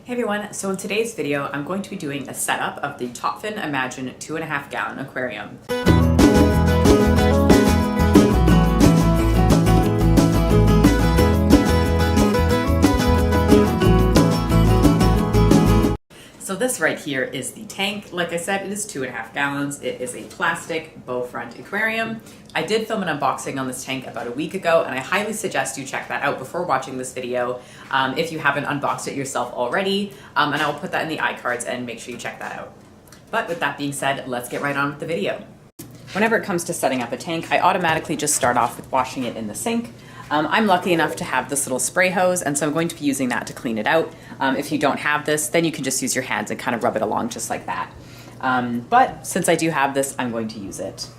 Hey everyone, so in today's video, I'm going to be doing a setup of the Topfin Imagine 2.5 gallon aquarium. So this right here is the tank. Like I said, it is 2.5 gallons. It is a plastic bow front aquarium. I did film an unboxing on this tank about a week ago, and I highly suggest you check that out before watching this video if you haven't unboxed it yourself already. And I'll put that in the iCards and make sure you check that out. But with that being said, let's get right on with the video. Whenever it comes to setting up a tank, I automatically just start off with washing it in the sink. I'm lucky enough to have this little spray hose, and so I'm going to be using that to clean it out. If you don't have this, then you can just use your hands and kind of rub it along just like that. But since I do have this, I'm going to use it.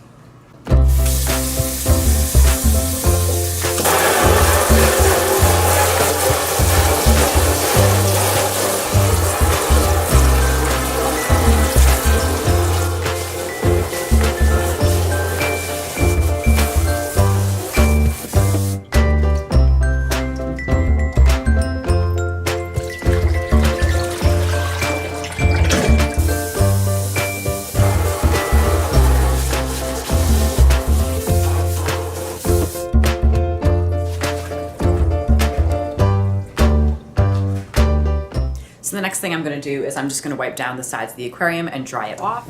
So the next thing I'm going to do is I'm just going to wipe down the sides of the aquarium and dry it off.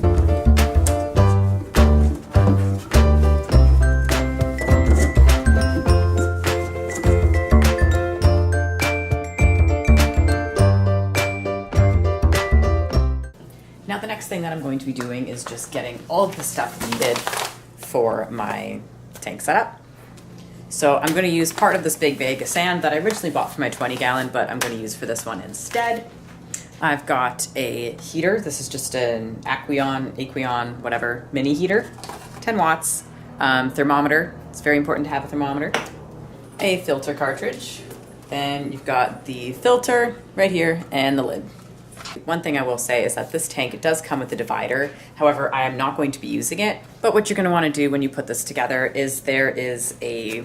Now the next thing that I'm going to be doing is just getting all of the stuff needed for my tank setup. So I'm going to use part of this big bag of sand that I originally bought for my 20 gallon, but I'm going to use for this one instead. I've got a heater. This is just an Aqueon, whatever, mini heater, 10 watts, thermometer. It's very important to have a thermometer. A filter cartridge. Then you've got the filter right here and the lid. One thing I will say is that this tank does come with a divider. However, I am not going to be using it. But what you're going to want to do when you put this together is there is a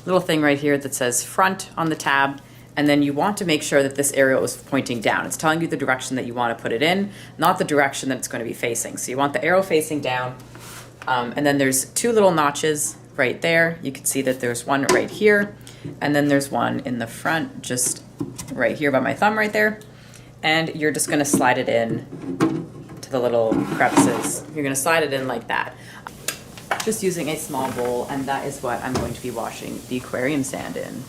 little thing right here that says front on the tab. And then you want to make sure that this arrow is pointing down. It's telling you the direction that you want to put it in, not the direction that it's going to be facing. So you want the arrow facing down. And then there's two little notches right there. You can see that there's one right here. And then there's one in the front, just right here by my thumb right there. And you're just going to slide it in to the little crevices. You're going to slide it in like that. Just using a small bowl, and that is what I'm going to be washing the aquarium sand in.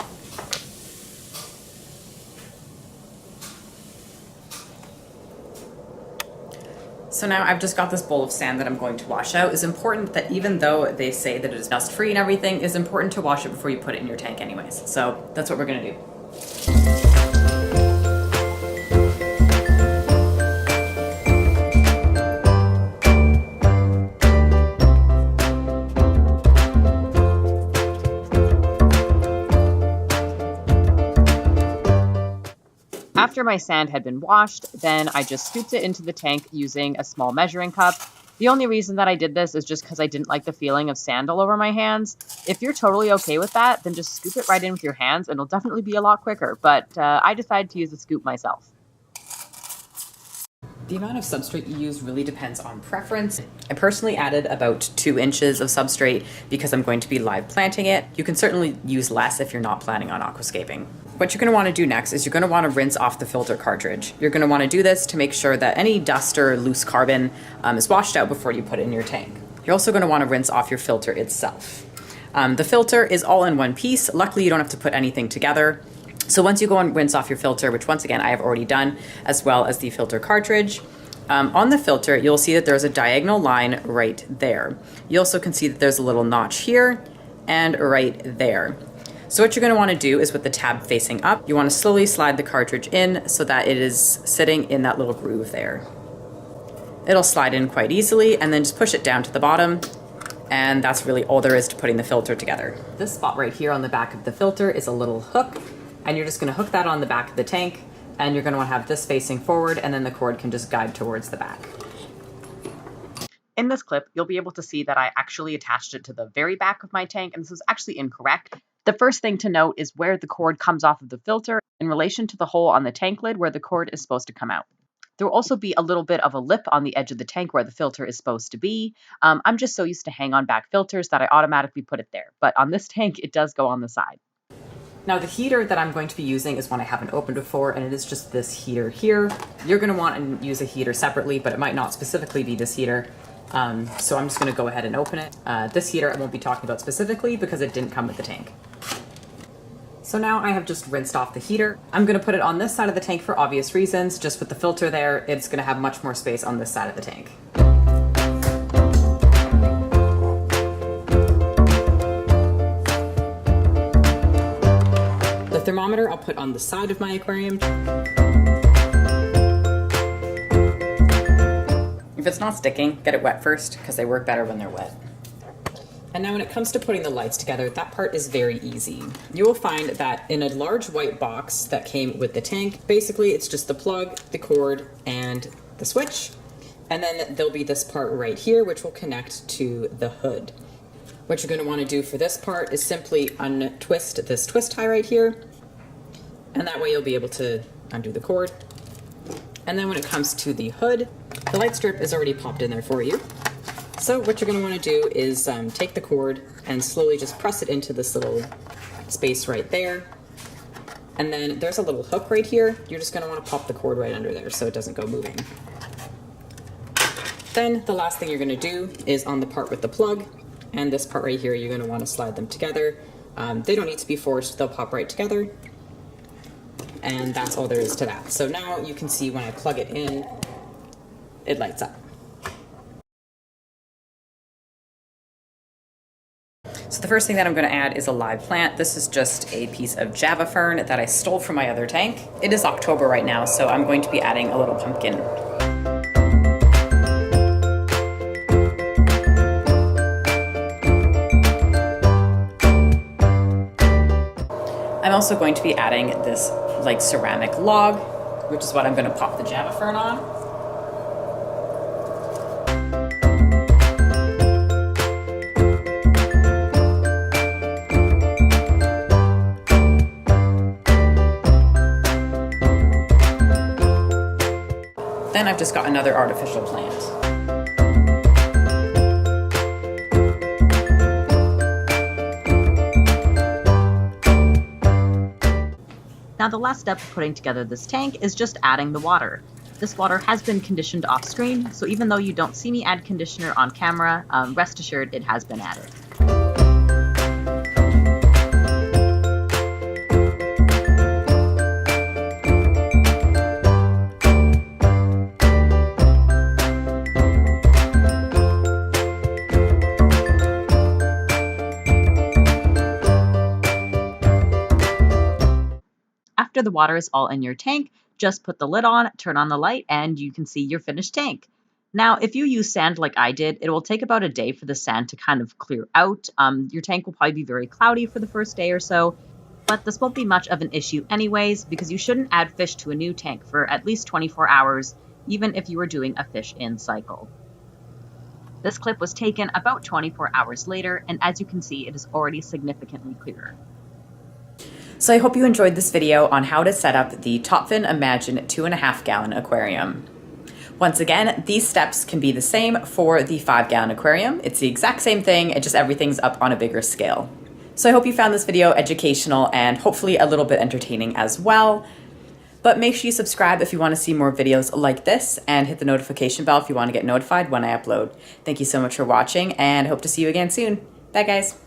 So now I've just got this bowl of sand that I'm going to wash out. It's important that even though they say that it is dust free and everything, it's important to wash it before you put it in your tank anyways. So that's what we're going to do. After my sand had been washed, then I just scooped it into the tank using a small measuring cup. The only reason that I did this is just because I didn't like the feeling of sand all over my hands. If you're totally okay with that, then just scoop it right in with your hands and it'll definitely be a lot quicker. But I decided to use the scoop myself. The amount of substrate you use really depends on preference. I personally added about 2 inches of substrate because I'm going to be live planting it. You can certainly use less if you're not planning on aquascaping. What you're going to want to do next is you're going to want to rinse off the filter cartridge. You're going to want to do this to make sure that any dust or loose carbon is washed out before you put it in your tank. You're also going to want to rinse off your filter itself. The filter is all in one piece. Luckily, you don't have to put anything together. So once you go and rinse off your filter, which once again I have already done, as well as the filter cartridge, on the filter you'll see that there's a diagonal line right there. You also can see that there's a little notch here and right there. So what you're going to want to do is with the tab facing up, you want to slowly slide the cartridge in so that it is sitting in that little groove there. It'll slide in quite easily, and then just push it down to the bottom. And that's really all there is to putting the filter together. This spot right here on the back of the filter is a little hook, and you're just going to hook that on the back of the tank, and you're going to want to have this facing forward, and then the cord can just guide towards the back. In this clip, you'll be able to see that I actually attached it to the very back of my tank, and this was actually incorrect. The first thing to note is where the cord comes off of the filter in relation to the hole on the tank lid where the cord is supposed to come out. There will also be a little bit of a lip on the edge of the tank where the filter is supposed to be. I'm just so used to hang on back filters that I automatically put it there, but on this tank, it does go on the side. Now the heater that I'm going to be using is one I haven't opened before, and it is just this heater here. You're going to want to use a heater separately, but it might not specifically be this heater. So I'm just going to go ahead and open it. This heater I won't be talking about specifically because it didn't come with the tank. So now I have just rinsed off the heater. I'm going to put it on this side of the tank for obvious reasons. Just with the filter there, it's going to have much more space on this side of the tank. The thermometer I'll put on the side of my aquarium. If it's not sticking, get it wet first because they work better when they're wet. And now when it comes to putting the lights together, that part is very easy. You will find that in a large white box that came with the tank, basically it's just the plug, the cord, and the switch. And then there'll be this part right here, which will connect to the hood. What you're gonna wanna do for this part is simply untwist this twist tie right here. And that way you'll be able to undo the cord. And then when it comes to the hood, the light strip is already popped in there for you. So what you're going to want to do is take the cord and slowly just press it into this little space right there. And then there's a little hook right here. You're just going to want to pop the cord right under there so it doesn't go moving. Then the last thing you're going to do is on the part with the plug and this part right here, you're going to want to slide them together. They don't need to be forced, they'll pop right together. And that's all there is to that. So now you can see when I plug it in, it lights up. So the first thing that I'm going to add is a live plant. This is just a piece of Java fern that I stole from my other tank. It is October right now, so I'm going to be adding a little pumpkin. I'm also going to be adding this like ceramic log, which is what I'm going to pop the Java fern on. Then I've just got another artificial plant. Now the last step of putting together this tank is just adding the water. This water has been conditioned off screen, so even though you don't see me add conditioner on camera, rest assured it has been added. After the water is all in your tank, just put the lid on, turn on the light, and you can see your finished tank. Now, if you use sand like I did, it will take about a day for the sand to kind of clear out. Your tank will probably be very cloudy for the first day or so, but this won't be much of an issue anyways, because you shouldn't add fish to a new tank for at least 24 hours, even if you were doing a fish in cycle. This clip was taken about 24 hours later, and as you can see, it is already significantly clearer. So I hope you enjoyed this video on how to set up the Topfin Imagine 2.5 gallon aquarium. Once again, these steps can be the same for the 5 gallon aquarium. It's the exact same thing, it just everything's up on a bigger scale. So I hope you found this video educational and hopefully a little bit entertaining as well. But make sure you subscribe if you want to see more videos like this and hit the notification bell if you want to get notified when I upload. Thank you so much for watching and hope to see you again soon. Bye guys.